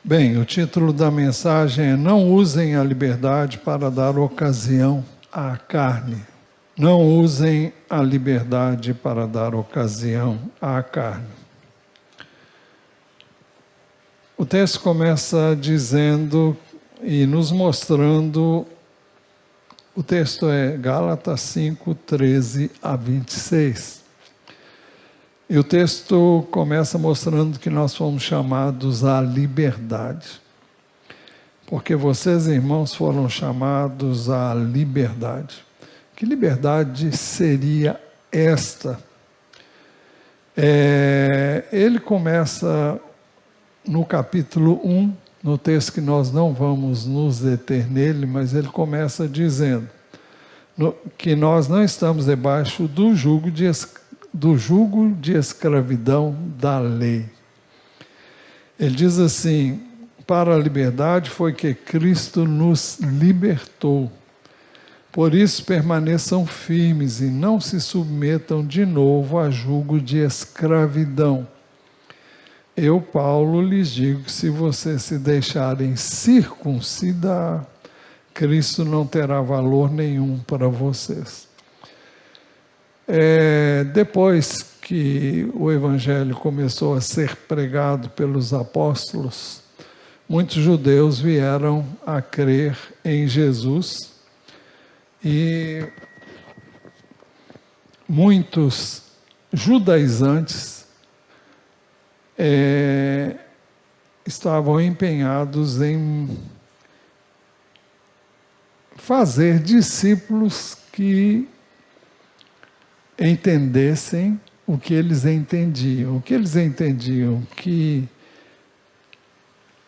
Bem, o título da mensagem é: Não usem a liberdade para dar ocasião à carne. Não usem a liberdade para dar ocasião à carne. O texto começa dizendo e nos mostrando, o texto é Gálatas 5, 13 a 26. E o texto começa mostrando que nós fomos chamados à liberdade. Porque vocês, irmãos, foram chamados à liberdade. Que liberdade seria esta? Ele começa no capítulo 1, no texto que nós não vamos nos deter nele, mas ele começa dizendo que nós não estamos debaixo do jugo de escravidão da lei. Ele diz assim: para a liberdade foi que Cristo nos libertou. Por isso permaneçam firmes e não se submetam de novo a jugo de escravidão. Eu, Paulo, lhes digo que se vocês se deixarem circuncidar, Cristo não terá valor nenhum para vocês. Depois que o Evangelho começou a ser pregado pelos apóstolos, muitos judeus vieram a crer em Jesus e muitos judaizantes estavam empenhados em fazer discípulos que entendessem o que eles entendiam. O que eles entendiam? Que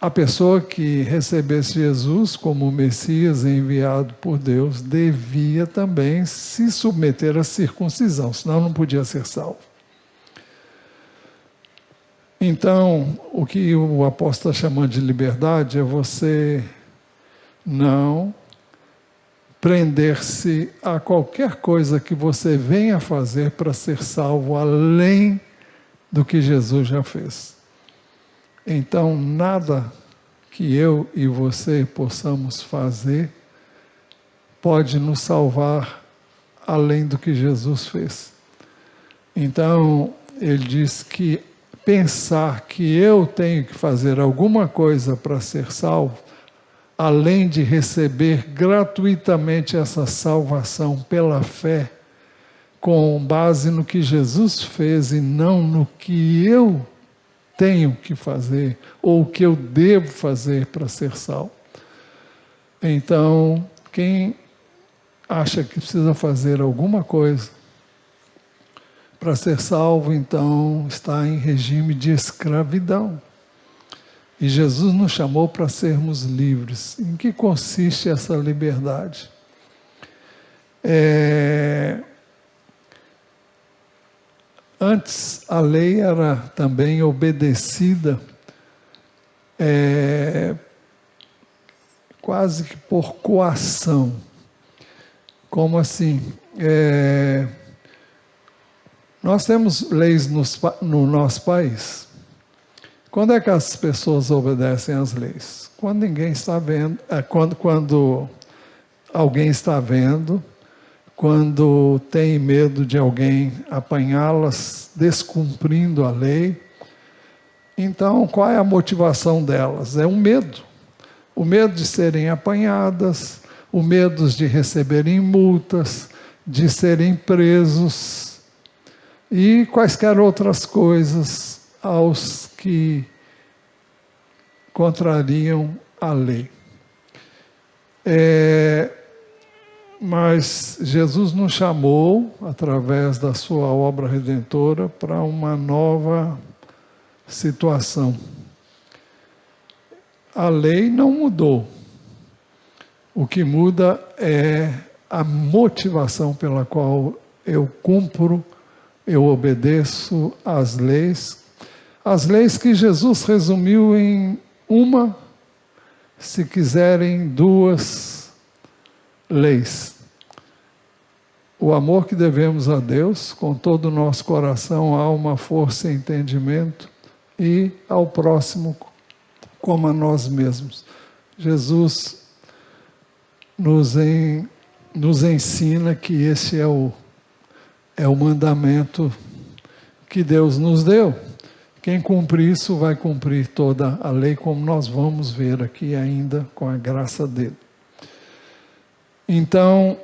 a pessoa que recebesse Jesus como Messias enviado por Deus devia também se submeter à circuncisão, senão não podia ser salvo. Então, o que o apóstolo está chamando de liberdade é você não prender-se a qualquer coisa que você venha fazer para ser salvo, além do que Jesus já fez. Então, nada que eu e você possamos fazer pode nos salvar além do que Jesus fez. Então, ele diz que pensar que eu tenho que fazer alguma coisa para ser salvo, além de receber gratuitamente essa salvação pela fé, com base no que Jesus fez e não no que eu tenho que fazer, ou o que eu devo fazer para ser salvo. Então, quem acha que precisa fazer alguma coisa para ser salvo, então está em regime de escravidão. E Jesus nos chamou para sermos livres. Em que consiste essa liberdade? Antes, a lei era também obedecida quase que por coação. Como assim? Nós temos leis no nosso país. Quando é que as pessoas obedecem às leis? Quando ninguém está vendo, quando alguém está vendo, quando tem medo de alguém apanhá-las descumprindo a lei. Então, qual é a motivação delas? É o medo. O medo de serem apanhadas, o medo de receberem multas, de serem presos e quaisquer outras coisas aos que contrariam a lei. Mas Jesus nos chamou, através da sua obra redentora, para uma nova situação. A lei não mudou. O que muda é a motivação pela qual eu cumpro, eu obedeço às leis que Jesus resumiu em uma, se quiserem, duas leis. O amor que devemos a Deus, com todo o nosso coração, alma, força e entendimento, e ao próximo como a nós mesmos. Jesus nos ensina que esse é o mandamento que Deus nos deu. Quem cumprir isso vai cumprir toda a lei, como nós vamos ver aqui ainda com a graça dele. Então,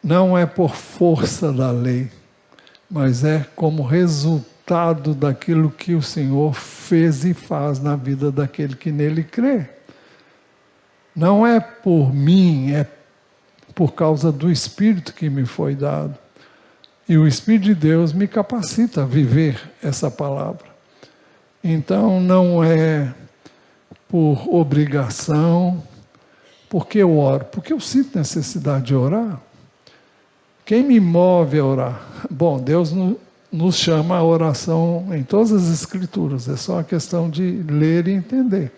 não é por força da lei, mas é como resultado daquilo que o Senhor fez e faz na vida daquele que nele crê. Não é por mim, é por causa do Espírito que me foi dado. E o Espírito de Deus me capacita a viver essa palavra. Então não é por obrigação, porque eu oro, porque eu sinto necessidade de orar. Quem me move a orar? Bom, Deus nos chama a oração em todas as Escrituras, é só uma questão de ler e entender.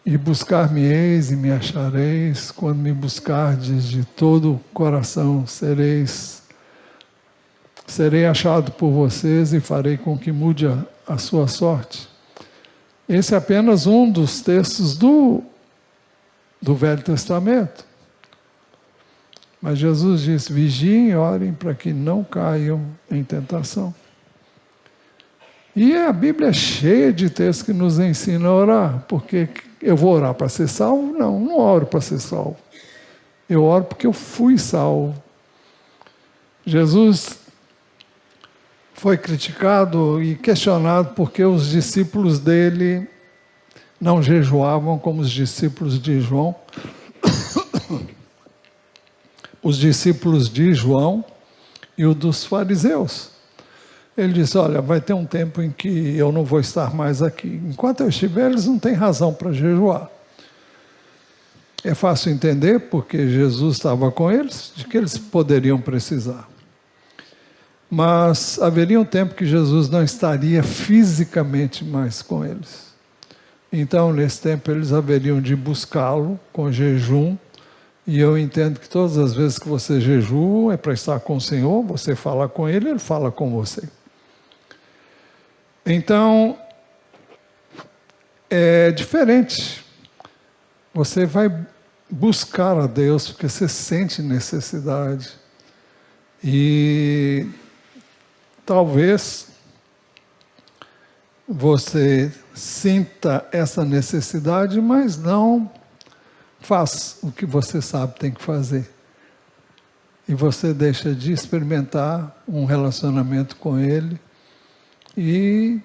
E buscar-me-eis e me achareis, quando me buscardes de todo o coração, serei achado por vocês e farei com que mude a sua sorte. Esse é apenas um dos textos do Velho Testamento. Mas Jesus disse, vigiem e orem para que não caiam em tentação. E a Bíblia é cheia de textos que nos ensinam a orar, porque eu vou orar para ser salvo? Não oro para ser salvo. Eu oro porque eu fui salvo. Jesus foi criticado e questionado porque os discípulos dele não jejuavam como os discípulos de João. Os discípulos de João e o dos fariseus. Ele disse, olha, vai ter um tempo em que eu não vou estar mais aqui. Enquanto eu estiver, eles não têm razão para jejuar. É fácil entender, porque Jesus estava com eles, de que eles poderiam precisar. Mas haveria um tempo que Jesus não estaria fisicamente mais com eles. Então, nesse tempo, eles haveriam de buscá-lo com jejum. E eu entendo que todas as vezes que você jejua é para estar com o Senhor, você fala com Ele, Ele fala com você. Então, é diferente. Você vai buscar a Deus porque você sente necessidade. E talvez você sinta essa necessidade, mas não faz o que você sabe tem que fazer. E você deixa de experimentar um relacionamento com Ele e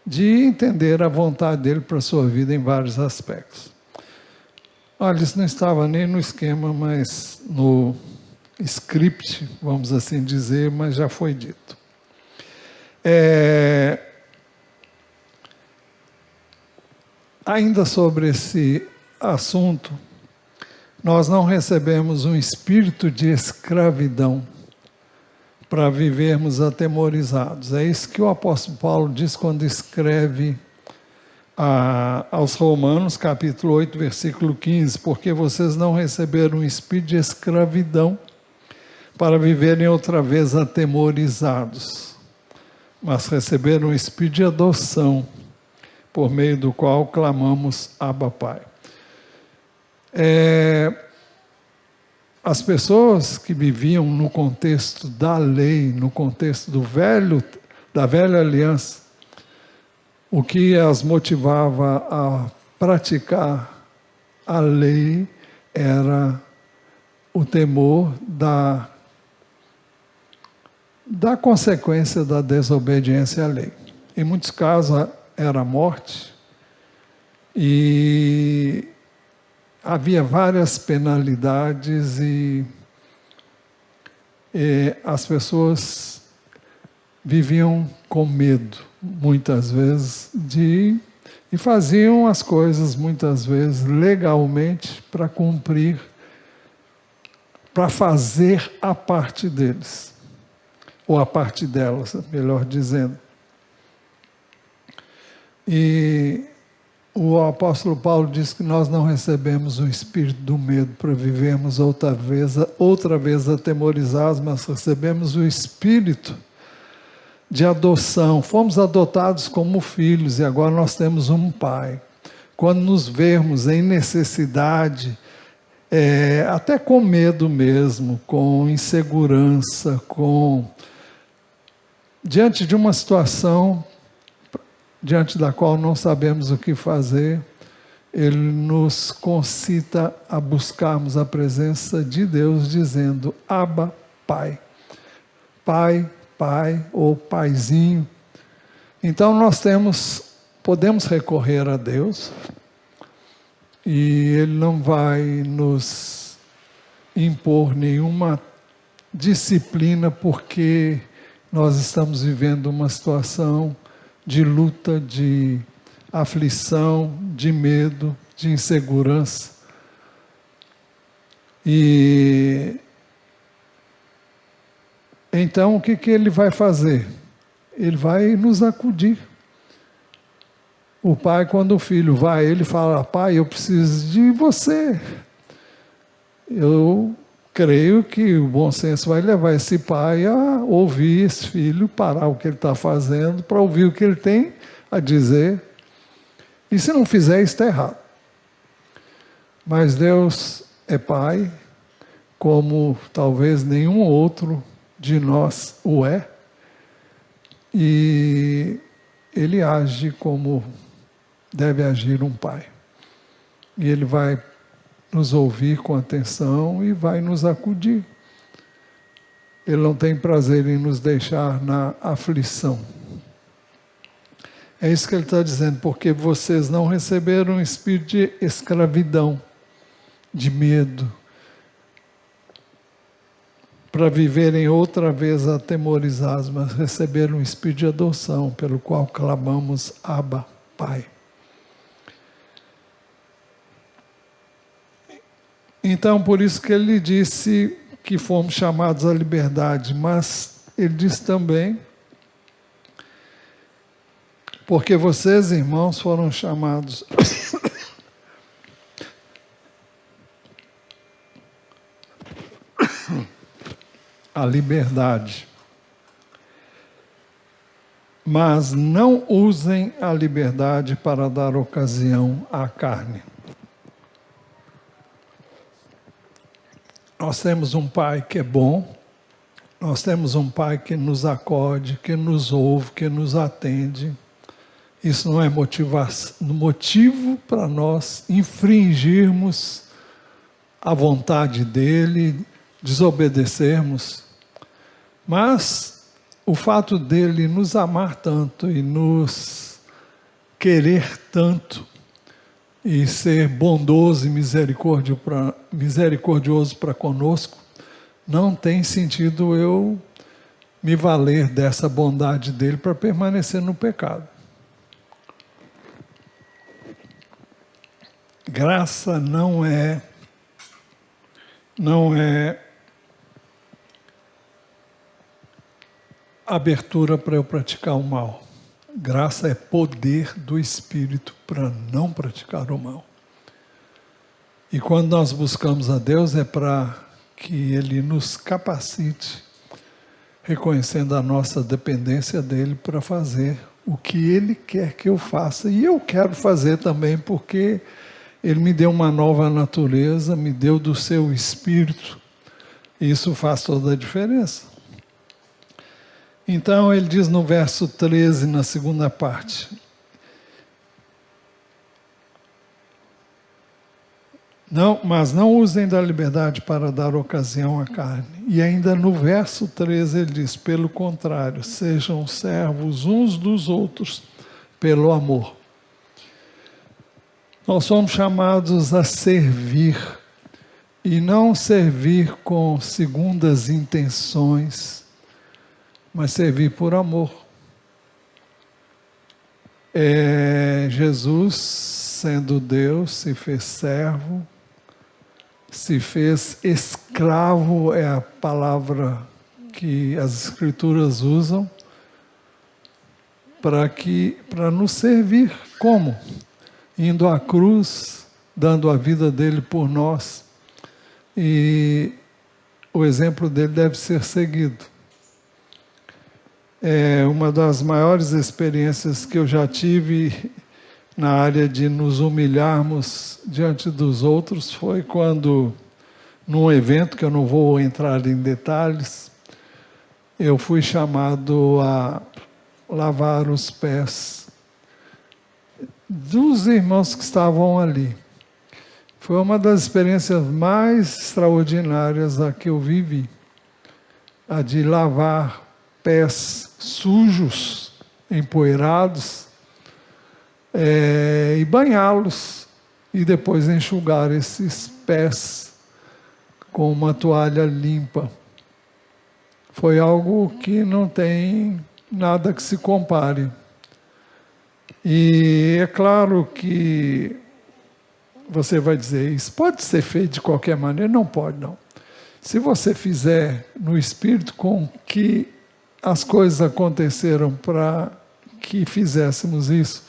de entender a vontade dEle para a sua vida em vários aspectos. Olha, isso não estava nem no esquema, mas no script, vamos assim dizer, mas já foi dito. Ainda sobre esse assunto, nós não recebemos um espírito de escravidão para vivermos atemorizados. É isso que o apóstolo Paulo diz quando escreve aos Romanos, capítulo 8, versículo 15, porque vocês não receberam um espírito de escravidão para viverem outra vez atemorizados, mas receberam um espírito de adoção, por meio do qual clamamos Abba Pai. As pessoas que viviam no contexto da lei, no contexto da velha aliança, o que as motivava a praticar a lei era o temor da consequência da desobediência à lei. Em muitos casos era a morte, e havia várias penalidades e as pessoas viviam com medo, muitas vezes, e faziam as coisas, muitas vezes, legalmente, para cumprir, para fazer a parte deles, ou a parte delas, melhor dizendo. E o apóstolo Paulo diz que nós não recebemos o espírito do medo para vivermos outra vez atemorizados, mas recebemos o espírito de adoção. Fomos adotados como filhos e agora nós temos um pai. Quando nos vermos em necessidade, até com medo mesmo, com insegurança, diante de uma situação diante da qual não sabemos o que fazer, Ele nos concita a buscarmos a presença de Deus, dizendo: Abba, Pai. Pai, Pai ou Paizinho. Então nós podemos recorrer a Deus e Ele não vai nos impor nenhuma disciplina porque nós estamos vivendo uma situação de luta, de aflição, de medo, de insegurança. E então o que Ele vai fazer? Ele vai nos acudir. O pai, quando o filho vai, ele fala: pai, eu preciso de você. Eu creio que o bom senso vai levar esse pai a ouvir esse filho, parar o que ele está fazendo, para ouvir o que ele tem a dizer. E se não fizer, está errado. Mas Deus é pai, como talvez nenhum outro de nós o é, e Ele age como deve agir um pai. E Ele vai nos ouvir com atenção e vai nos acudir. Ele não tem prazer em nos deixar na aflição. É isso que Ele está dizendo: porque vocês não receberam um espírito de escravidão, de medo, para viverem outra vez atemorizados, mas receberam um espírito de adoção, pelo qual clamamos: Abba, Pai. Então, por isso que Ele disse que fomos chamados à liberdade, mas Ele diz também: porque vocês, irmãos, foram chamados à liberdade. Mas não usem a liberdade para dar ocasião à carne. Nós temos um Pai que é bom, nós temos um Pai que nos acode, que nos ouve, que nos atende. Isso não é motivo para nós infringirmos a vontade dEle, desobedecermos. Mas o fato dEle nos amar tanto e nos querer tanto, e ser bondoso e misericordioso para conosco, não tem sentido eu me valer dessa bondade dele para permanecer no pecado. Graça não é abertura para eu praticar o mal. Graça é poder do Espírito para não praticar o mal. E quando nós buscamos a Deus é para que Ele nos capacite, reconhecendo a nossa dependência dEle para fazer o que Ele quer que eu faça. E eu quero fazer também porque Ele me deu uma nova natureza, me deu do seu Espírito. E isso faz toda a diferença. Então ele diz no verso 13, na segunda parte: mas não usem da liberdade para dar ocasião à carne. E ainda no verso 13 ele diz: pelo contrário, sejam servos uns dos outros pelo amor. Nós somos chamados a servir, e não servir com segundas intenções, mas servir por amor. Jesus, sendo Deus, se fez servo, se fez escravo, é a palavra que as Escrituras usam, para nos servir. Como? Indo à cruz, dando a vida dele por nós. E o exemplo dele deve ser seguido. É uma das maiores experiências que eu já tive na área de nos humilharmos diante dos outros foi quando, num evento que eu não vou entrar em detalhes, eu fui chamado a lavar os pés dos irmãos que estavam ali. Foi uma das experiências mais extraordinárias a que eu vivi, a de lavar pés sujos, empoeirados, e banhá-los, e depois enxugar esses pés com uma toalha limpa. Foi algo que não tem nada que se compare. E é claro que você vai dizer, isso pode ser feito de qualquer maneira? Não pode, não. Se você fizer no espírito com que as coisas aconteceram para que fizéssemos isso,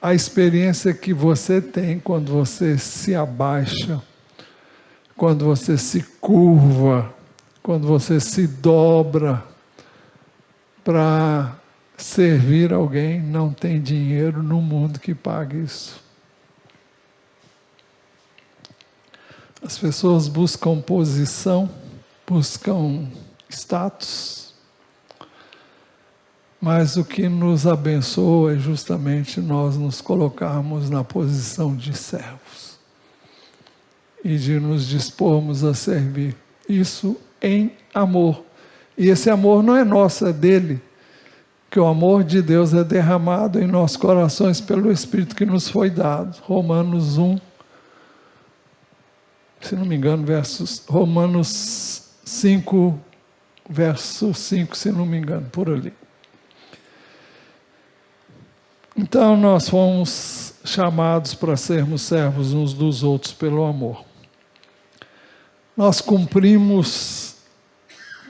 a experiência que você tem quando você se abaixa, quando você se curva, quando você se dobra para servir alguém, não tem dinheiro no mundo que pague isso. As pessoas buscam posição, buscam status, mas o que nos abençoa é justamente nós nos colocarmos na posição de servos e de nos dispormos a servir. Isso em amor. E esse amor não é nosso, é dele. Que o amor de Deus é derramado em nossos corações pelo Espírito que nos foi dado. Romanos 1, se não me engano, Romanos 5, verso 5, se não me engano, por ali. Então nós fomos chamados para sermos servos uns dos outros pelo amor. Nós cumprimos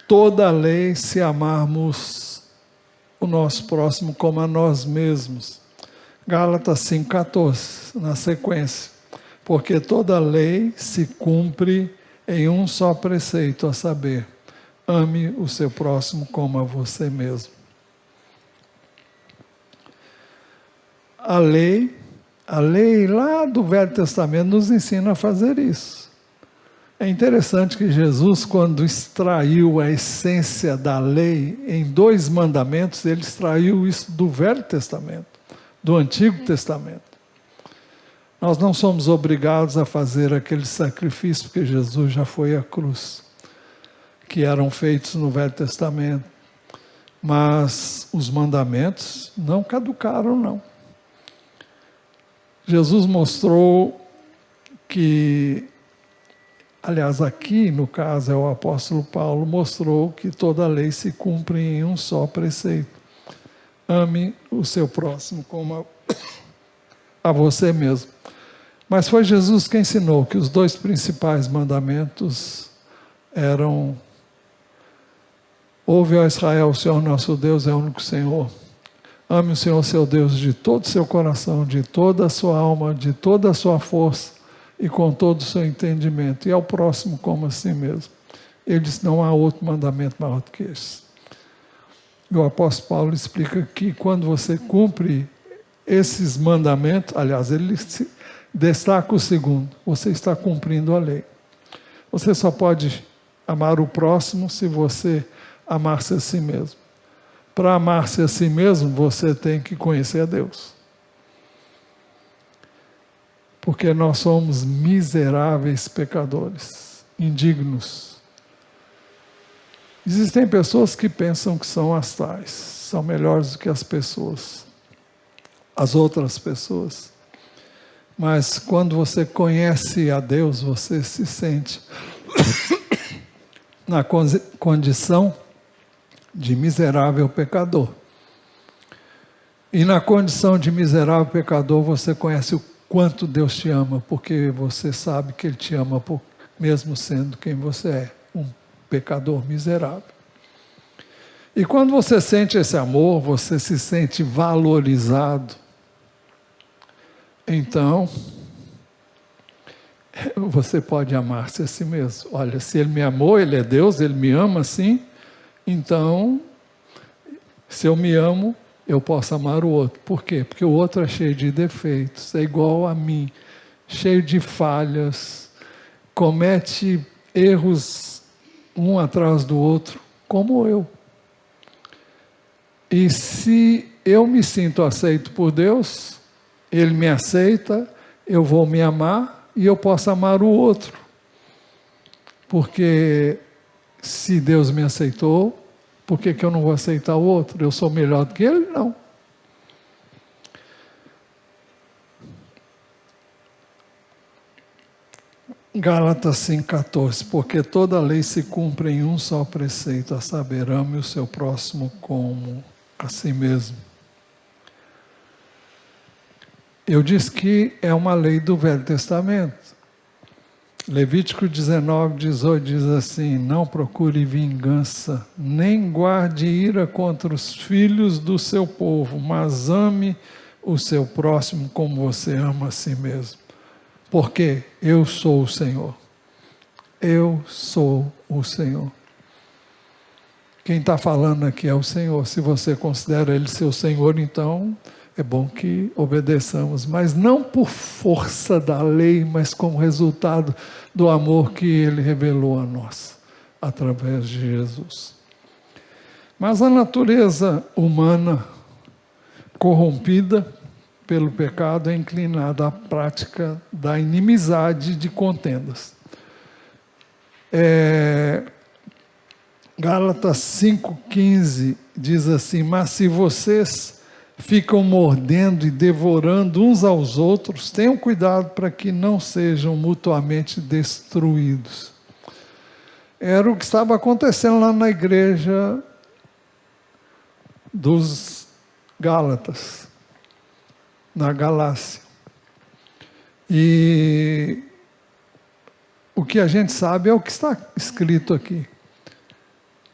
toda a lei se amarmos o nosso próximo como a nós mesmos. Gálatas 5,14, na sequência. Porque toda a lei se cumpre em um só preceito, a saber, ame o seu próximo como a você mesmo. A lei lá do Velho Testamento nos ensina a fazer isso. É interessante que Jesus, quando extraiu a essência da lei em 2 mandamentos, ele extraiu isso do Velho Testamento, do Antigo Testamento. Nós não somos obrigados a fazer aquele sacrifício, porque Jesus já foi à cruz, que eram feitos no Velho Testamento. Mas os mandamentos não caducaram, não. Jesus mostrou que, aliás, aqui no caso é o apóstolo Paulo, mostrou que toda a lei se cumpre em um só preceito. Ame o seu próximo como a você mesmo. Mas foi Jesus que ensinou que os 2 principais mandamentos eram: ouve, ó Israel, o Senhor nosso Deus é o único Senhor. Ame o Senhor seu Deus de todo o seu coração, de toda a sua alma, de toda a sua força e com todo o seu entendimento. E ao próximo como a si mesmo. Ele disse, não há outro mandamento maior do que esse. E o apóstolo Paulo explica que quando você cumpre esses mandamentos, aliás, ele destaca o segundo, você está cumprindo a lei. Você só pode amar o próximo se você amar-se a si mesmo. Para amar-se a si mesmo, você tem que conhecer a Deus. Porque nós somos miseráveis pecadores, indignos. Existem pessoas que pensam que são as tais, são melhores do que as pessoas, as outras pessoas. Mas quando você conhece a Deus, você se sente na condição de miserável pecador. E na condição de miserável pecador, você conhece o quanto Deus te ama, porque você sabe que Ele te ama, mesmo sendo quem você é, um pecador miserável. E quando você sente esse amor, você se sente valorizado. Então, você pode amar-se a si mesmo. Olha, se Ele me amou, Ele é Deus, Ele me ama assim, então, se eu me amo, eu posso amar o outro. Por quê? Porque o outro é cheio de defeitos, é igual a mim, cheio de falhas, comete erros um atrás do outro, como eu. E se eu me sinto aceito por Deus, Ele me aceita, eu vou me amar e eu posso amar o outro. Porque se Deus me aceitou, por que eu não vou aceitar o outro? Eu sou melhor do que ele? Não. Gálatas 5,14, porque toda a lei se cumpre em um só preceito, a saber, ame o seu próximo como a si mesmo. Eu disse que é uma lei do Velho Testamento. Levítico 19:18 diz assim: não procure vingança, nem guarde ira contra os filhos do seu povo, mas ame o seu próximo como você ama a si mesmo. Porque eu sou o Senhor. Eu sou o Senhor. Quem está falando aqui é o Senhor. Se você considera Ele seu Senhor, então é bom que obedeçamos, mas não por força da lei, mas como resultado do amor que Ele revelou a nós, através de Jesus. Mas a natureza humana, corrompida pelo pecado, é inclinada à prática da inimizade de contendas. Gálatas 5,15 diz assim: mas se vocês ficam mordendo e devorando uns aos outros, tenham cuidado para que não sejam mutuamente destruídos. Era o que estava acontecendo lá na igreja dos Gálatas, na Galácia. E o que a gente sabe é o que está escrito aqui.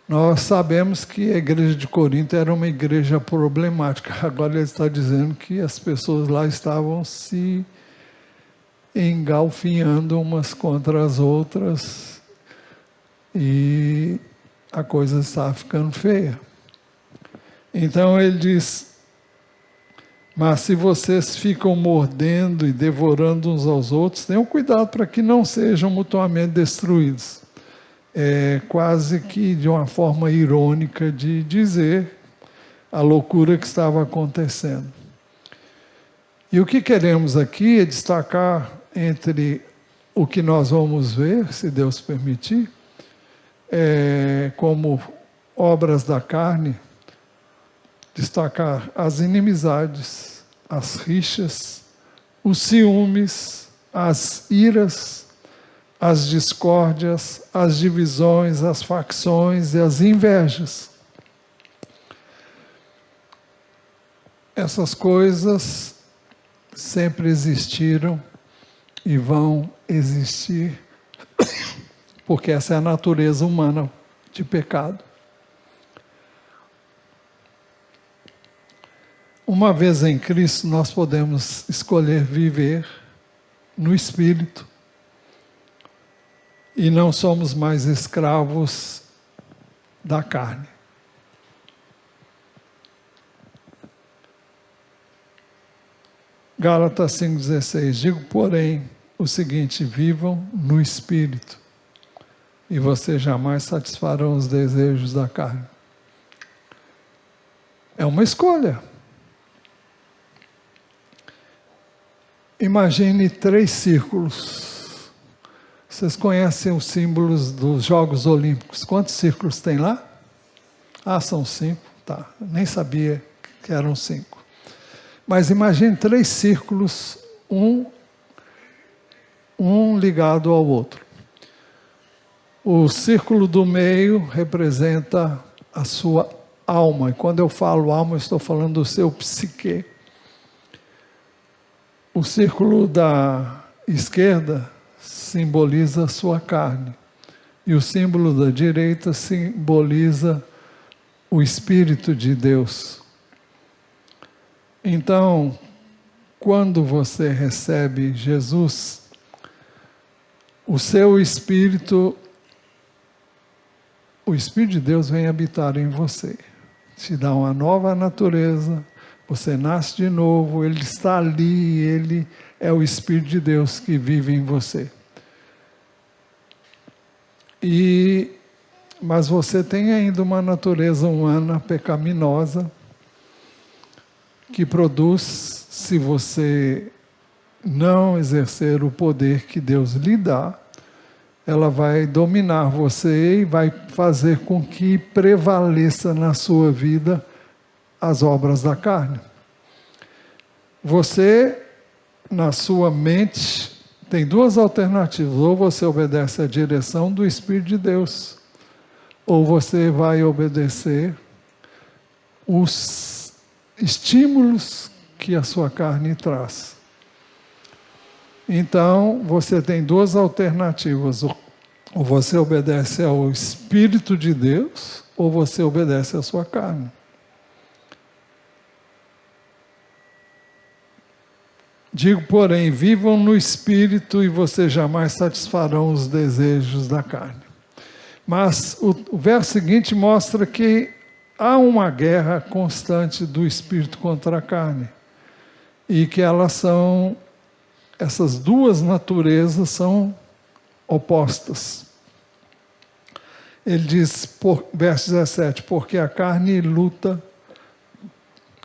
Nós sabemos que a igreja de Corinto era uma igreja problemática. Agora ele está dizendo que as pessoas lá estavam se engalfinhando umas contra as outras e a coisa estava ficando feia. Então ele diz: mas se vocês ficam mordendo e devorando uns aos outros, tenham cuidado para que não sejam mutuamente destruídos. É quase que de uma forma irônica de dizer a loucura que estava acontecendo. E o que queremos aqui é destacar entre o que nós vamos ver, se Deus permitir, como obras da carne, destacar as inimizades, as rixas, os ciúmes, as iras, as discórdias, as divisões, as facções e as invejas. Essas coisas sempre existiram e vão existir, porque essa é a natureza humana de pecado. Uma vez em Cristo, nós podemos escolher viver no Espírito, e não somos mais escravos da carne. Gálatas 5,16, digo, porém, o seguinte: vivam no Espírito, e vocês jamais satisfarão os desejos da carne. É uma escolha. Imagine 3 círculos. Vocês conhecem os símbolos dos Jogos Olímpicos? Quantos círculos tem lá? São 5. Tá, nem sabia que eram 5. Mas imagine 3 círculos, um ligado ao outro. O círculo do meio representa a sua alma. E quando eu falo alma, eu estou falando do seu psique. O círculo da esquerda simboliza a sua carne. E o símbolo da direita simboliza o Espírito de Deus. Então, quando você recebe Jesus, o seu espírito, o Espírito de Deus vem habitar em você, te dá uma nova natureza, você nasce de novo, Ele está ali, Ele é o Espírito de Deus que vive em você. Mas você tem ainda uma natureza humana pecaminosa, que produz, se você não exercer o poder que Deus lhe dá, ela vai dominar você e vai fazer com que prevaleça na sua vida as obras da carne. Você, na sua mente, tem duas alternativas: ou você obedece à direção do Espírito de Deus, ou você vai obedecer os estímulos que a sua carne traz. Então, você tem duas alternativas: ou você obedece ao Espírito de Deus, ou você obedece à sua carne. Digo, porém, vivam no Espírito e vocês jamais satisfarão os desejos da carne. Mas o verso seguinte mostra que há uma guerra constante do Espírito contra a carne. E que essas duas naturezas são opostas. Ele diz, verso 17, porque a carne luta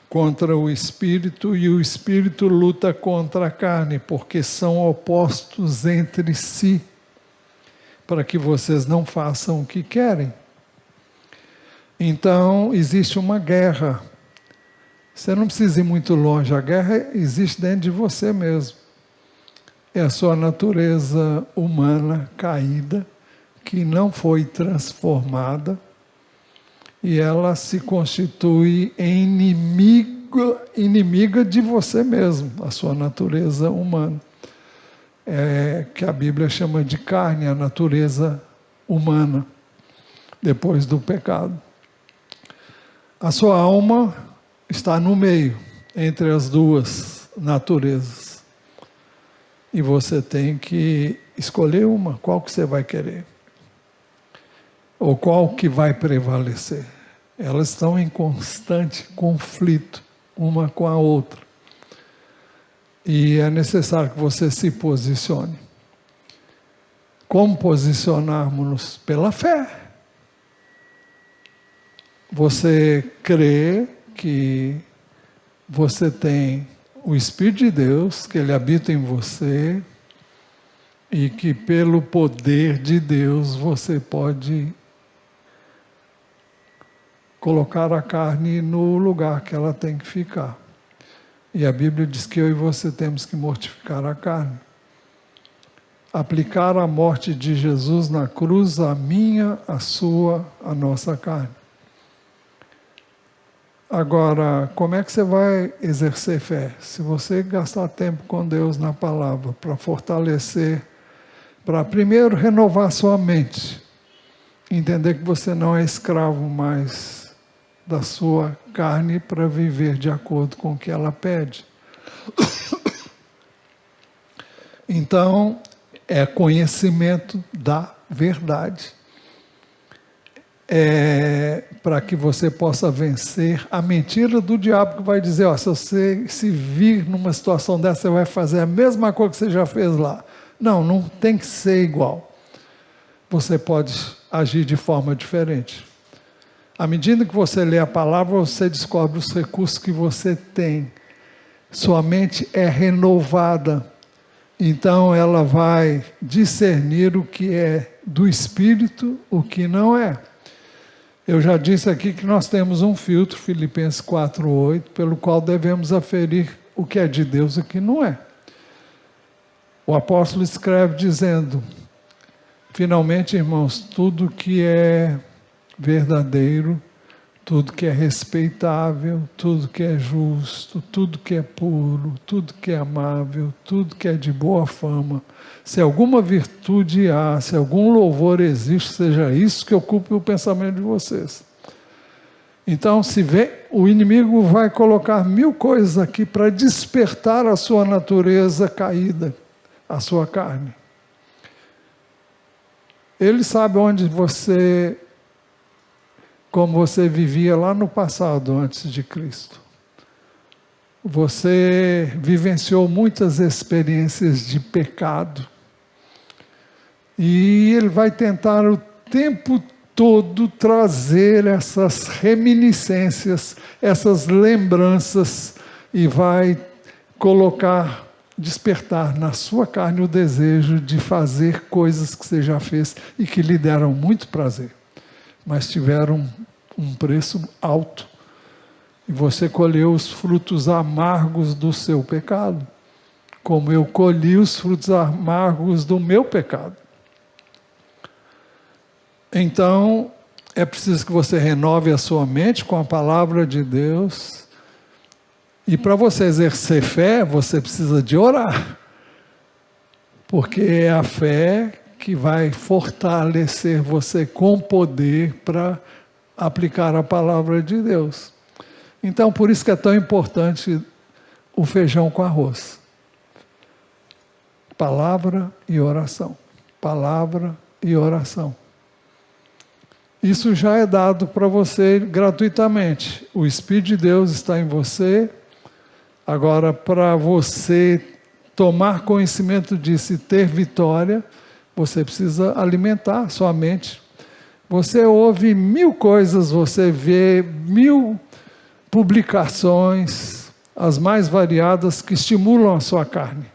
contra o Espírito e o Espírito luta contra a carne, porque são opostos entre si, para que vocês não façam o que querem. Então, existe uma guerra. Você não precisa ir muito longe, a guerra existe dentro de você mesmo. É a sua natureza humana caída, que não foi transformada, e ela se constitui em inimiga de você mesmo, a sua natureza humana. Que a Bíblia chama de carne, a natureza humana, depois do pecado. A sua alma está no meio, entre as duas naturezas. E você tem que escolher uma, qual que você vai querer. Ou qual que vai prevalecer. Elas estão em constante conflito, uma com a outra. E é necessário que você se posicione. Como posicionarmos-nos? Pela fé. Você crê que você tem o Espírito de Deus, que Ele habita em você, e que pelo poder de Deus você pode colocar a carne no lugar que ela tem que ficar. E a Bíblia diz que eu e você temos que mortificar a carne. Aplicar a morte de Jesus na cruz, a minha, a sua, a nossa carne. Agora, como é que você vai exercer fé? Se você gastar tempo com Deus na palavra, para fortalecer, para primeiro renovar sua mente, entender que você não é escravo mais da sua carne para viver de acordo com o que ela pede. Então, é conhecimento da verdade. Para que você possa vencer a mentira do diabo, que vai dizer, se você se vir numa situação dessa, você vai fazer a mesma coisa que você já fez lá. Não tem que ser igual. Você pode agir de forma diferente. À medida que você lê a palavra, você descobre os recursos que você tem. Sua mente é renovada. Então ela vai discernir o que é do Espírito, o que não é. Eu já disse aqui que nós temos um filtro, Filipenses 4:8, pelo qual devemos aferir o que é de Deus e o que não é. O apóstolo escreve dizendo, finalmente, irmãos, tudo que é verdadeiro, tudo que é respeitável, tudo que é justo, tudo que é puro, tudo que é amável, tudo que é de boa fama, se alguma virtude há, se algum louvor existe, seja isso que ocupe o pensamento de vocês. Então, o inimigo vai colocar 1000 coisas aqui para despertar a sua natureza caída, a sua carne. Ele sabe onde você, como você vivia lá no passado, antes de Cristo. Você vivenciou muitas experiências de pecado. E Ele vai tentar o tempo todo trazer essas reminiscências, essas lembranças, e vai colocar, despertar na sua carne o desejo de fazer coisas que você já fez e que lhe deram muito prazer, mas tiveram um preço alto. E você colheu os frutos amargos do seu pecado, como eu colhi os frutos amargos do meu pecado. Então, é preciso que você renove a sua mente com a palavra de Deus. E para você exercer fé, você precisa de orar. Porque é a fé que vai fortalecer você com poder para aplicar a palavra de Deus. Então, por isso que é tão importante o feijão com arroz. Palavra e oração. Palavra e oração. Isso já é dado para você gratuitamente. O Espírito de Deus está em você. Agora, para você tomar conhecimento disso e ter vitória, você precisa alimentar sua mente. Você ouve 1000 coisas, você vê 1000 publicações, as mais variadas, que estimulam a sua carne.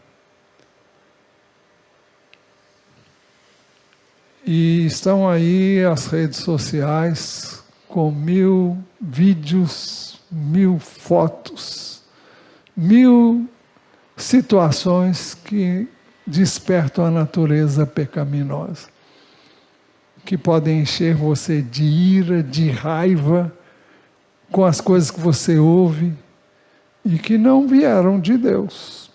E estão aí as redes sociais com 1000 vídeos, 1000 fotos, 1000 situações que despertam a natureza pecaminosa, que podem encher você de ira, de raiva, com as coisas que você ouve e que não vieram de Deus,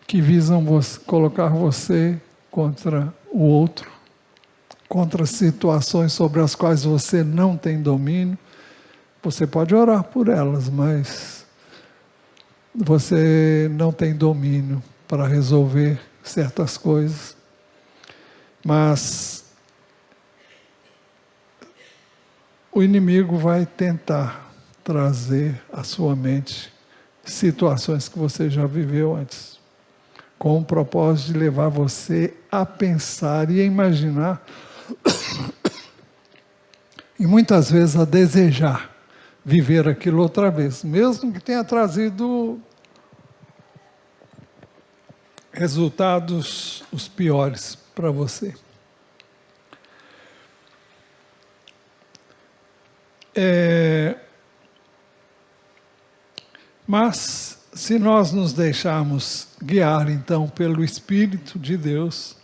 que visam colocar você contra o outro, contra situações sobre as quais você não tem domínio. Você pode orar por elas, mas você não tem domínio para resolver certas coisas. Mas o inimigo vai tentar trazer à sua mente situações que você já viveu antes, com o propósito de levar você a pensar e a imaginar, e muitas vezes a desejar viver aquilo outra vez, mesmo que tenha trazido resultados os piores para você. Mas, se nós nos deixarmos guiar, então, pelo Espírito de Deus,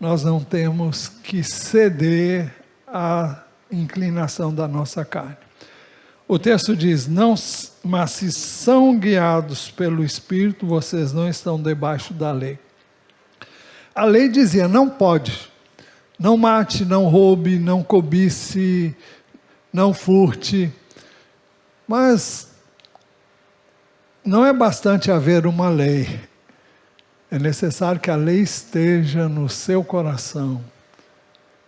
nós não temos que ceder à inclinação da nossa carne. O texto diz, mas se são guiados pelo Espírito, vocês não estão debaixo da lei. A lei dizia, não pode, não mate, não roube, não cobice, não furte. Mas não é bastante haver uma lei. É necessário que a lei esteja no seu coração.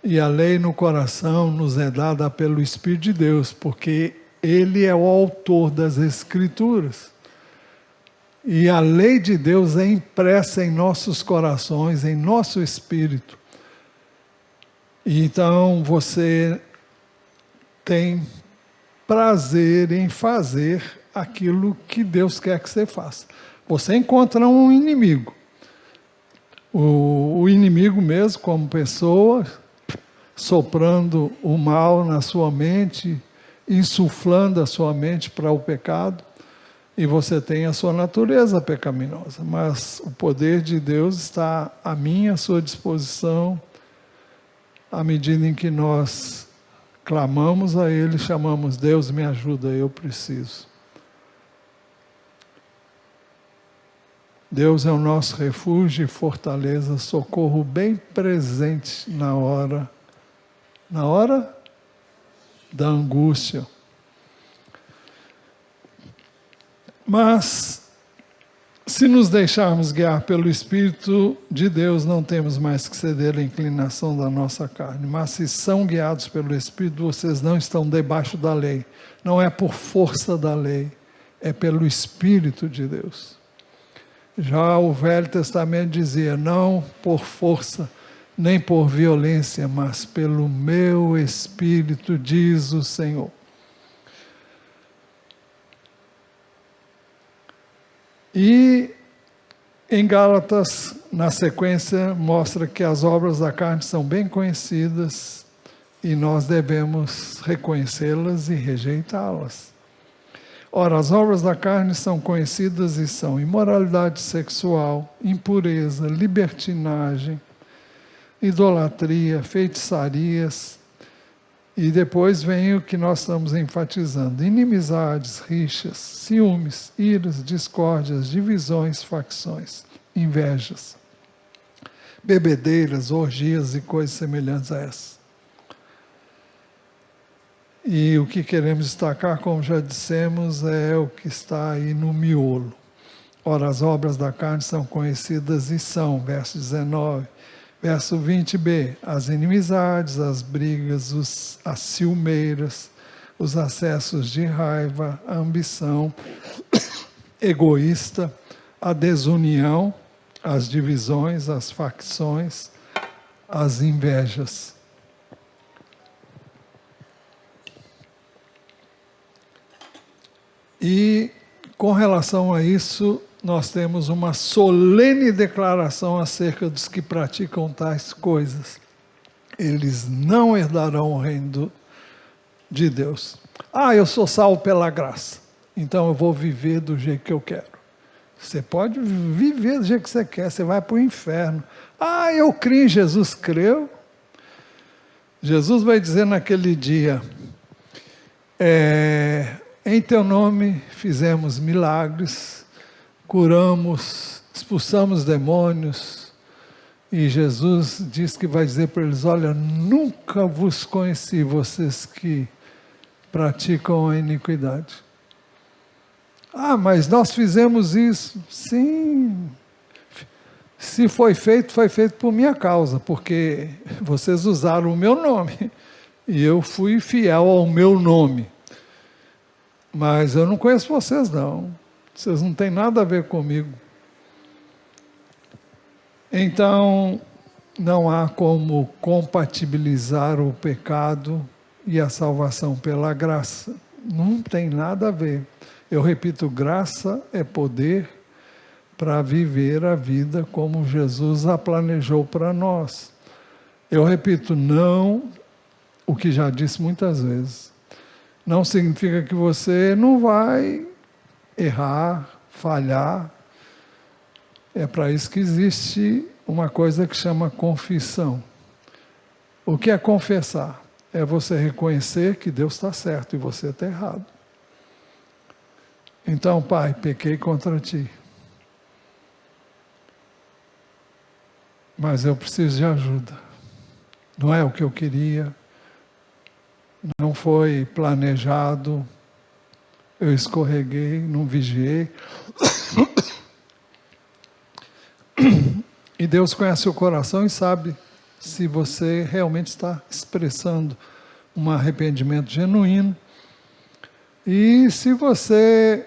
E a lei no coração nos é dada pelo Espírito de Deus, porque Ele é o autor das Escrituras. E a lei de Deus é impressa em nossos corações, em nosso espírito. E então você tem prazer em fazer aquilo que Deus quer que você faça. Você encontra um inimigo. O inimigo mesmo, como pessoa, soprando o mal na sua mente, insuflando a sua mente para o pecado, e você tem a sua natureza pecaminosa, mas o poder de Deus está à minha, à sua disposição, à medida em que nós clamamos a Ele, chamamos, Deus me ajuda, eu preciso. Deus é o nosso refúgio e fortaleza, socorro bem presente na hora da angústia. Mas Se nos deixarmos guiar pelo Espírito de Deus, não temos mais que ceder à inclinação da nossa carne. Mas se são guiados pelo Espírito, vocês não estão debaixo da lei. Não é por força da lei, é pelo Espírito de Deus. Já o Velho Testamento dizia, não por força, nem por violência, mas pelo meu Espírito, diz o Senhor. E em Gálatas, na sequência, mostra que as obras da carne são bem conhecidas e nós devemos reconhecê-las e rejeitá-las. Ora, as obras da carne são conhecidas e são imoralidade sexual, impureza, libertinagem, idolatria, feitiçarias, e depois vem o que nós estamos enfatizando: inimizades, rixas, ciúmes, iras, discórdias, divisões, facções, invejas, bebedeiras, orgias e coisas semelhantes a essas. E o que queremos destacar, como já dissemos, é o que está aí no miolo. Ora, as obras da carne são conhecidas e são, verso 19, verso 20b, as inimizades, as brigas, as ciumeiras, os acessos de raiva, a ambição egoísta, a desunião, as divisões, as facções, as invejas. E com relação a isso, nós temos uma solene declaração acerca dos que praticam tais coisas. Eles não herdarão o reino de Deus. Eu sou salvo pela graça, então eu vou viver do jeito que eu quero. Você pode viver do jeito que você quer, você vai para o inferno. Eu creio em Jesus, creu. Jesus vai dizer naquele dia, em teu nome fizemos milagres, curamos, expulsamos demônios, e Jesus diz que vai dizer para eles, olha, nunca vos conheci, vocês que praticam a iniquidade. Mas nós fizemos isso. Sim, se foi feito por minha causa, porque vocês usaram o meu nome, e eu fui fiel ao meu nome. Mas eu não conheço vocês não, vocês não têm nada a ver comigo. Então, não há como compatibilizar o pecado e a salvação pela graça. Não tem nada a ver. Eu repito, graça é poder para viver a vida como Jesus a planejou para nós. Eu repito, não, o que já disse muitas vezes, não significa que você não vai errar, falhar. É para isso que existe uma coisa que chama confissão. O que é confessar? É você reconhecer que Deus está certo e você está errado. Então, Pai, pequei contra Ti. Mas eu preciso de ajuda. Não é o que eu queria. Não foi planejado. Eu escorreguei, não vigiei. E Deus conhece o coração e sabe se você realmente está expressando um arrependimento genuíno e se você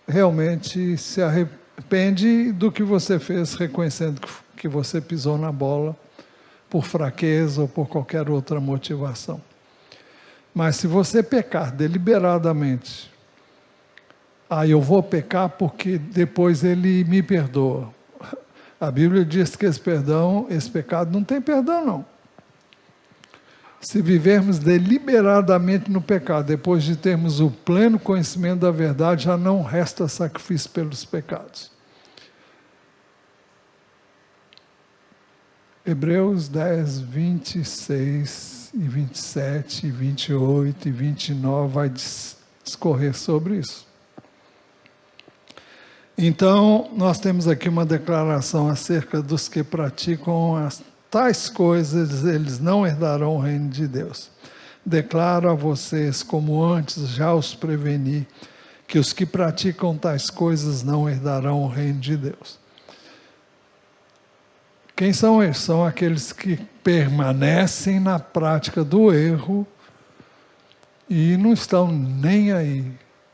realmente se arrepende do que você fez, reconhecendo que você pisou na bola por fraqueza ou por qualquer outra motivação. Mas se você pecar deliberadamente, eu vou pecar porque depois Ele me perdoa. A Bíblia diz que esse pecado não tem perdão não. Se vivermos deliberadamente no pecado, depois de termos o pleno conhecimento da verdade, já não resta sacrifício pelos pecados. Hebreus 10, 26 e 27, e 28 e 29 vai discorrer sobre isso. Então, nós temos aqui uma declaração acerca dos que praticam tais coisas, eles não herdarão o reino de Deus. Declaro a vocês, como antes já os preveni, que os que praticam tais coisas não herdarão o reino de Deus. Quem são eles? São aqueles que permanecem na prática do erro e não estão nem aí.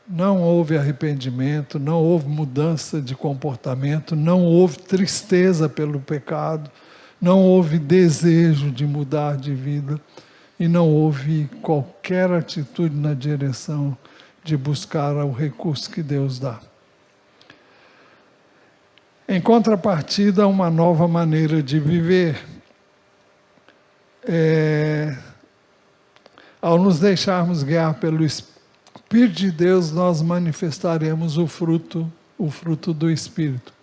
Não houve arrependimento, não houve mudança de comportamento, não houve tristeza pelo pecado, não houve desejo de mudar de vida e não houve qualquer atitude na direção de buscar o recurso que Deus dá. Em contrapartida, uma nova maneira de viver. Ao nos deixarmos guiar pelo Espírito de Deus, nós manifestaremos o fruto do Espírito.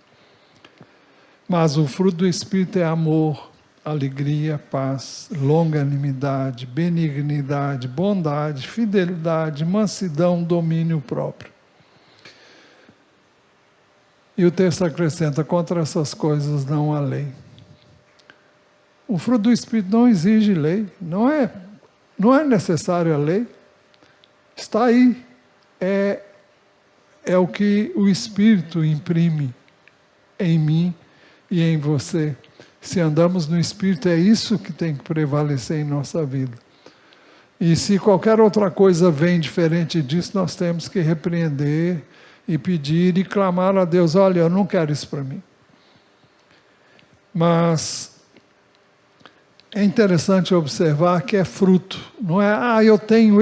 Mas o fruto do Espírito é amor, alegria, paz, longanimidade, benignidade, bondade, fidelidade, mansidão, domínio próprio. E o texto acrescenta, contra essas coisas não há lei. O fruto do Espírito não exige lei, não é necessário a lei, está aí, é o que o Espírito imprime em mim e em você. Se andamos no Espírito, é isso que tem que prevalecer em nossa vida. E se qualquer outra coisa vem diferente disso, nós temos que repreender e pedir e clamar a Deus, olha, eu não quero isso para mim. Mas é interessante observar que é fruto, não é, eu tenho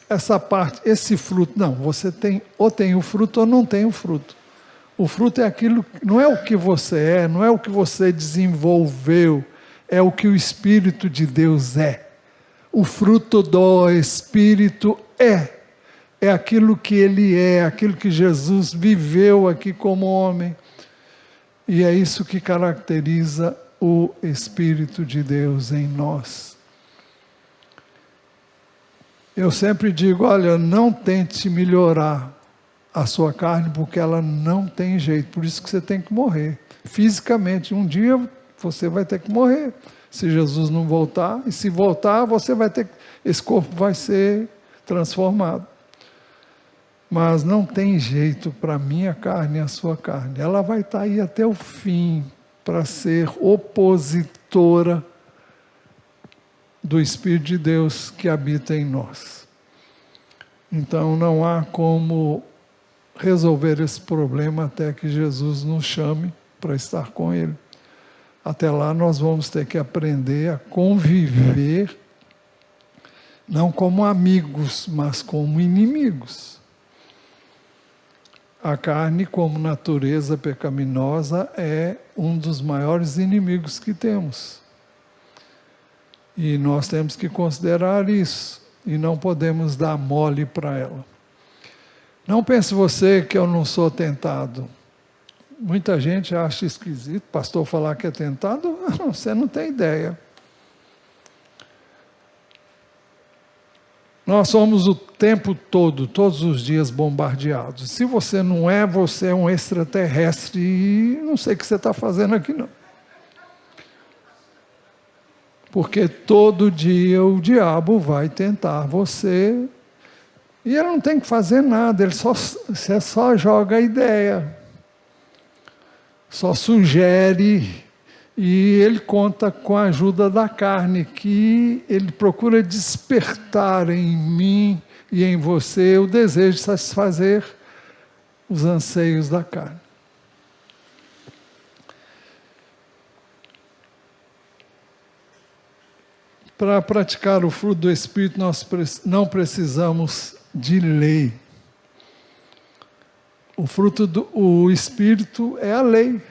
essa parte, esse fruto. Não, você tem, ou tem o fruto ou não tem o fruto. O fruto é aquilo, não é o que você é, não é o que você desenvolveu, é o que o Espírito de Deus é. O fruto do Espírito é aquilo que Ele é, aquilo que Jesus viveu aqui como homem. E é isso que caracteriza o Espírito de Deus em nós. Eu sempre digo, olha, não tente melhorar a sua carne, porque ela não tem jeito, por isso que você tem que morrer. Fisicamente, um dia você vai ter que morrer, se Jesus não voltar, e se voltar, você vai ter, esse corpo vai ser transformado. Mas não tem jeito para a minha carne e a sua carne. Ela vai estar aí até o fim para ser opositora do Espírito de Deus que habita em nós. Então não há como resolver esse problema até que Jesus nos chame para estar com Ele. Até lá nós vamos ter que aprender a conviver, não como amigos, mas como inimigos. A carne, como natureza pecaminosa, é um dos maiores inimigos que temos. E nós temos que considerar isso, e não podemos dar mole para ela. Não pense você que eu não sou tentado. Muita gente acha esquisito, pastor falar que é tentado, você não tem ideia. Nós somos o tempo todo, todos os dias bombardeados. Se você não é, você é um extraterrestre e não sei o que você está fazendo aqui não. Porque todo dia o diabo vai tentar você e ele não tem que fazer nada, você só joga a ideia, só sugere. E ele conta com a ajuda da carne, que ele procura despertar em mim e em você o desejo de satisfazer os anseios da carne. Para praticar o fruto do Espírito, nós não precisamos de lei. O Espírito é a lei.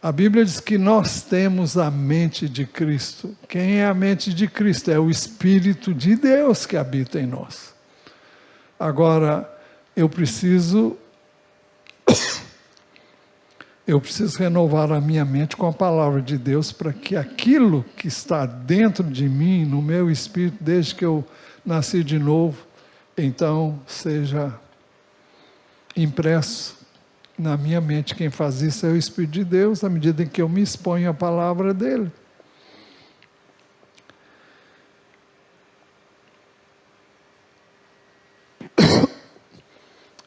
A Bíblia diz que nós temos a mente de Cristo. Quem é a mente de Cristo? É o Espírito de Deus que habita em nós. Agora, eu preciso renovar a minha mente com a palavra de Deus para que aquilo que está dentro de mim, no meu espírito, desde que eu nasci de novo, então seja impresso na minha mente. Quem faz isso é o Espírito de Deus, à medida em que eu me exponho à palavra dele.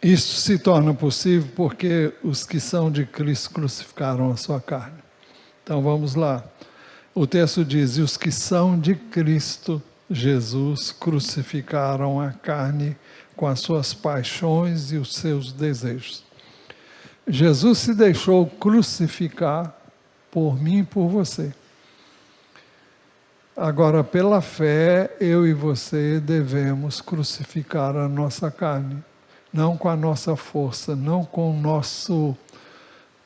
Isso se torna possível porque os que são de Cristo crucificaram a sua carne. Então vamos lá. O texto diz: e os que são de Cristo Jesus crucificaram a carne com as suas paixões e os seus desejos. Jesus se deixou crucificar por mim e por você. Agora, pela fé, eu e você devemos crucificar a nossa carne. Não com a nossa força, não com o nosso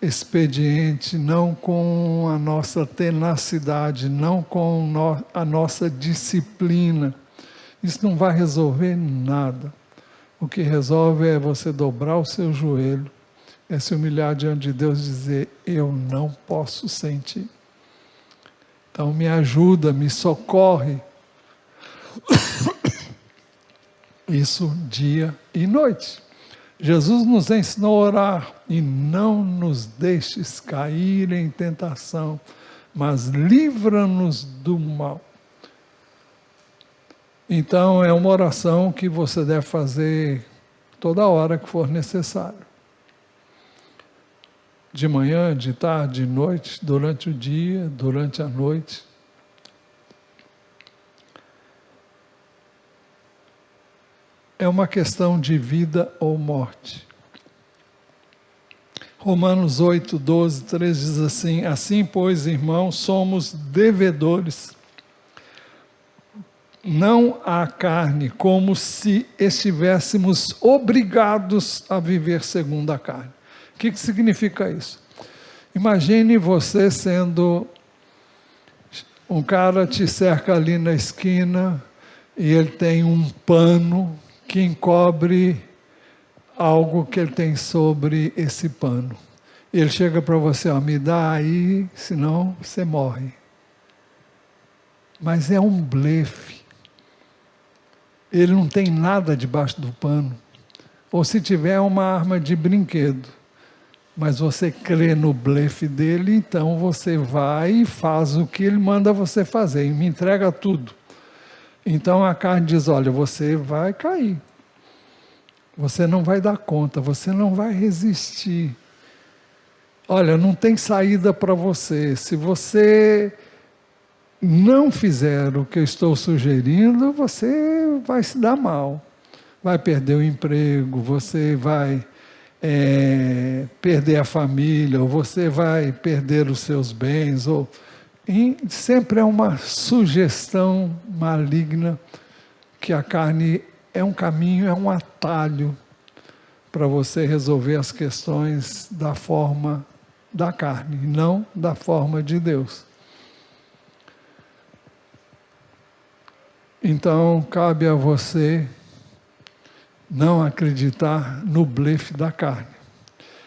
expediente, não com a nossa tenacidade, não com a nossa disciplina. Isso não vai resolver nada. O que resolve é você dobrar o seu joelho, é se humilhar diante de Deus e dizer: eu não posso sem ti. Então me ajuda, me socorre. Isso dia e noite. Jesus nos ensinou a orar: e não nos deixes cair em tentação, mas livra-nos do mal. Então é uma oração que você deve fazer toda hora que for necessário. De manhã, de tarde, de noite, durante o dia, durante a noite. É uma questão de vida ou morte. Romanos 8, 12, 13 diz assim: assim, pois, irmãos, somos devedores, não à carne, como se estivéssemos obrigados a viver segundo a carne. O que significa isso? Imagine você sendo um cara, te cerca ali na esquina e ele tem um pano que encobre algo que ele tem sobre esse pano. Ele chega para você: ó, me dá aí, senão você morre. Mas é um blefe. Ele não tem nada debaixo do pano. Ou se tiver, é uma arma de brinquedo. Mas você crê no blefe dele, então você vai e faz o que ele manda você fazer, e me entrega tudo. Então a carne diz: olha, você vai cair. Você não vai dar conta, você não vai resistir. Olha, não tem saída para você. Se você não fizer o que eu estou sugerindo, você vai se dar mal. Vai perder o emprego, você vai perder a família, ou você vai perder os seus bens. Sempre é uma sugestão maligna que a carne é um caminho, é um atalho para você resolver as questões da forma da carne, não da forma de Deus. Então, cabe a você não acreditar no blefe da carne.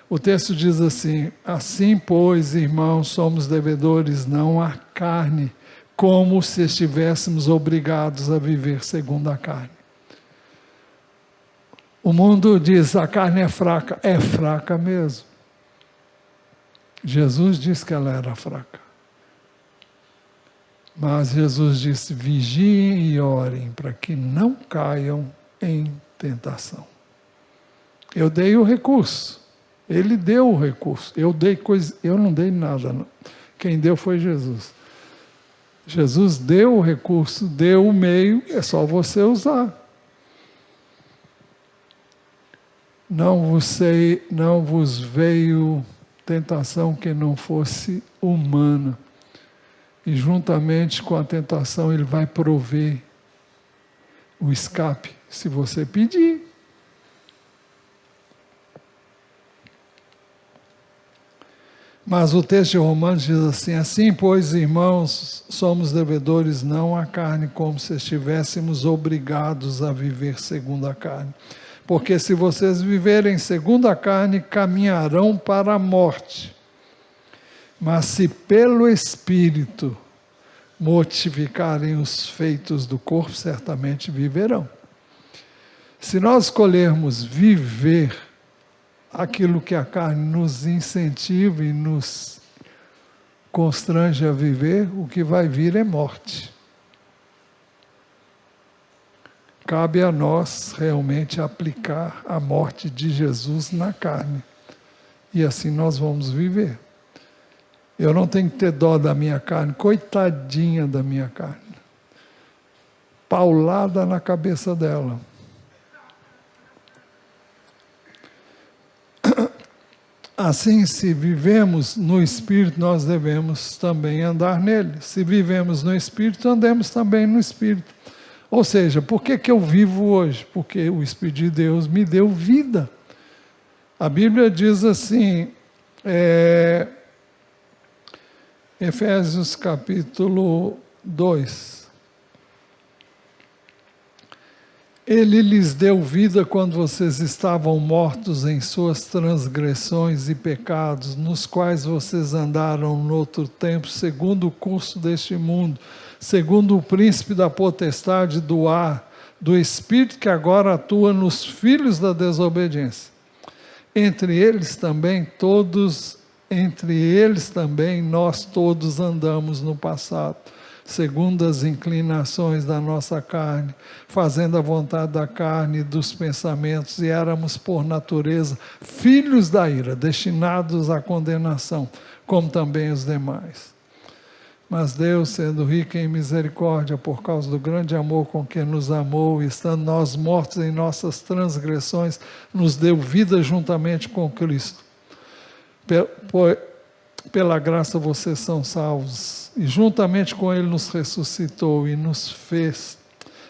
O texto diz assim: assim, pois, irmãos, somos devedores não à carne, como se estivéssemos obrigados a viver segundo a carne. O mundo diz: a carne é fraca mesmo. Jesus disse que ela era fraca. Mas Jesus disse: vigiem e orem para que não caiam em tentação. Eu dei o recurso, ele deu o recurso, eu não dei nada, não. Quem deu foi Jesus. Jesus deu o recurso, deu o meio, é só você usar. Não vos veio tentação que não fosse humana. E juntamente com a tentação ele vai prover o escape, se você pedir. Mas o texto de Romanos diz assim: assim, pois, irmãos, somos devedores não à carne, como se estivéssemos obrigados a viver segundo a carne. Porque se vocês viverem segundo a carne, caminharão para a morte. Mas se pelo Espírito mortificarem os feitos do corpo, certamente viverão. Se nós escolhermos viver aquilo que a carne nos incentiva e nos constrange a viver, o que vai vir é morte. cabe a nós realmente aplicar a morte de Jesus na carne. E assim nós vamos viver. Eu não tenho que ter dó da minha carne, coitadinha da minha carne. Paulada na cabeça dela. Assim, se vivemos no Espírito, nós devemos também andar nele. Se vivemos no Espírito, andemos também no Espírito. Ou seja, por que eu vivo hoje? Porque o Espírito de Deus me deu vida. A Bíblia diz assim, Efésios capítulo 2. Ele lhes deu vida quando vocês estavam mortos em suas transgressões e pecados, nos quais vocês andaram no outro tempo, segundo o curso deste mundo, segundo o príncipe da potestade do ar, do espírito que agora atua nos filhos da desobediência. Entre eles também nós todos andamos no passado, segundo as inclinações da nossa carne, fazendo a vontade da carne e dos pensamentos, e éramos por natureza filhos da ira, destinados à condenação, como também os demais. Mas Deus, sendo rico em misericórdia, por causa do grande amor com que nos amou, e estando nós mortos em nossas transgressões, nos deu vida juntamente com Cristo. Pela graça vocês são salvos, e juntamente com Ele nos ressuscitou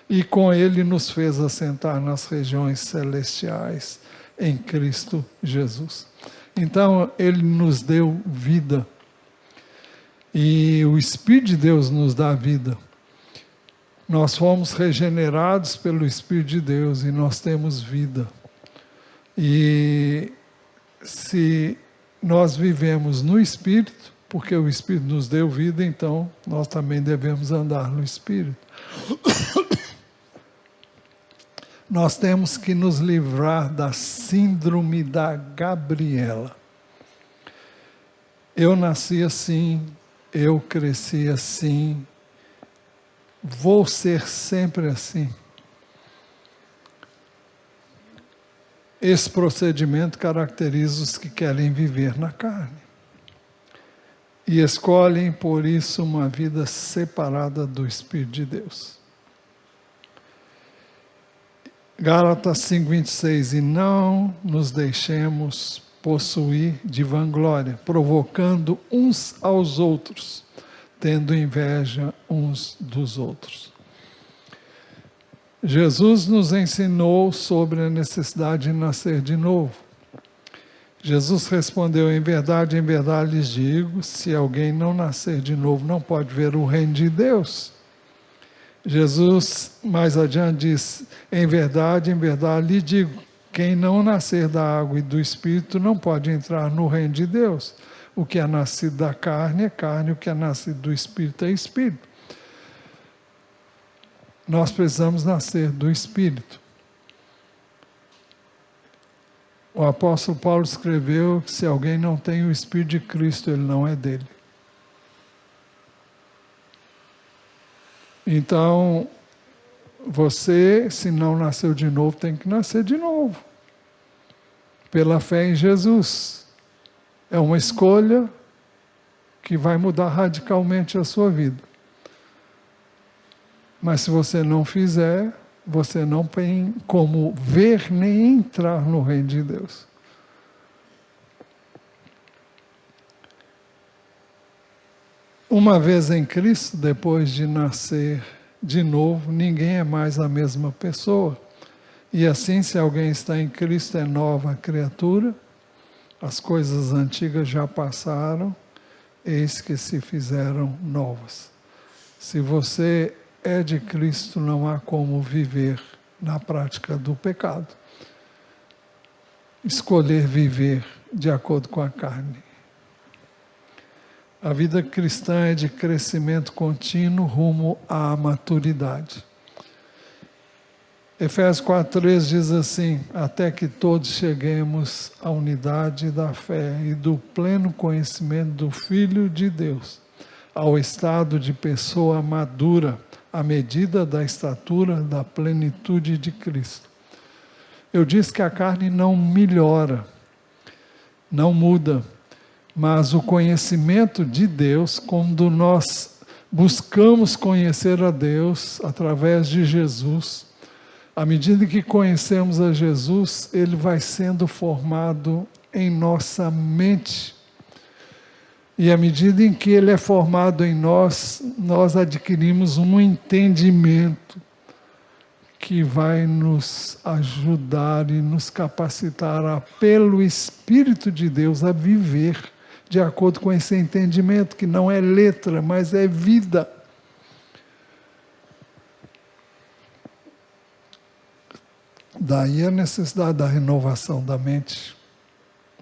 e com Ele nos fez assentar nas regiões celestiais em Cristo Jesus. Então Ele nos deu vida, e o Espírito de Deus nos dá vida. Nós fomos regenerados pelo Espírito de Deus e nós temos vida. E se nós vivemos no Espírito, porque o Espírito nos deu vida, então nós também devemos andar no Espírito. Nós temos que nos livrar da síndrome da Gabriela. Eu nasci assim, eu cresci assim, vou ser sempre assim. Esse procedimento caracteriza os que querem viver na carne e escolhem, por isso, uma vida separada do Espírito de Deus. Gálatas 5:26, e não nos deixemos possuir de vanglória, provocando uns aos outros, tendo inveja uns dos outros. Jesus nos ensinou sobre a necessidade de nascer de novo. Jesus respondeu, em verdade lhes digo, se alguém não nascer de novo, não pode ver o reino de Deus. Jesus, mais adiante, diz, em verdade lhe digo, quem não nascer da água e do Espírito não pode entrar no reino de Deus. O que é nascido da carne é carne, o que é nascido do Espírito é Espírito. Nós precisamos nascer do Espírito. O apóstolo Paulo escreveu que se alguém não tem o Espírito de Cristo, ele não é dele. Então, você, se não nasceu de novo, tem que nascer de novo. Pela fé em Jesus. É uma escolha que vai mudar radicalmente a sua vida. Mas se você não fizer, você não tem como ver nem entrar no reino de Deus. Uma vez em Cristo, depois de nascer de novo, ninguém é mais a mesma pessoa. E assim, se alguém está em Cristo, é nova criatura, as coisas antigas já passaram, eis que se fizeram novas. Se você é de Cristo, não há como viver na prática do pecado. Escolher viver de acordo com a carne. A vida cristã é de crescimento contínuo rumo à maturidade. Efésios 4:3 diz assim, até que todos cheguemos à unidade da fé e do pleno conhecimento do Filho de Deus, ao estado de pessoa madura, à medida da estatura da plenitude de Cristo. Eu disse que a carne não melhora, não muda, mas o conhecimento de Deus, quando nós buscamos conhecer a Deus através de Jesus, à medida que conhecemos a Jesus, Ele vai sendo formado em nossa mente. E à medida em que Ele é formado em nós, nós adquirimos um entendimento que vai nos ajudar e nos capacitar pelo Espírito de Deus, a viver de acordo com esse entendimento, que não é letra, mas é vida. Daí a necessidade da renovação da mente,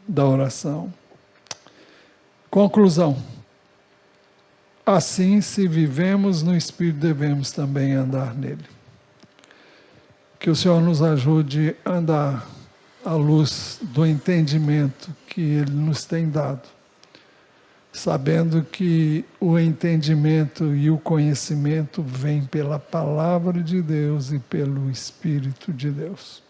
da oração. Conclusão. Assim, se vivemos no Espírito, devemos também andar nele. Que o Senhor nos ajude a andar à luz do entendimento que Ele nos tem dado, sabendo que o entendimento e o conhecimento vêm pela palavra de Deus e pelo Espírito de Deus.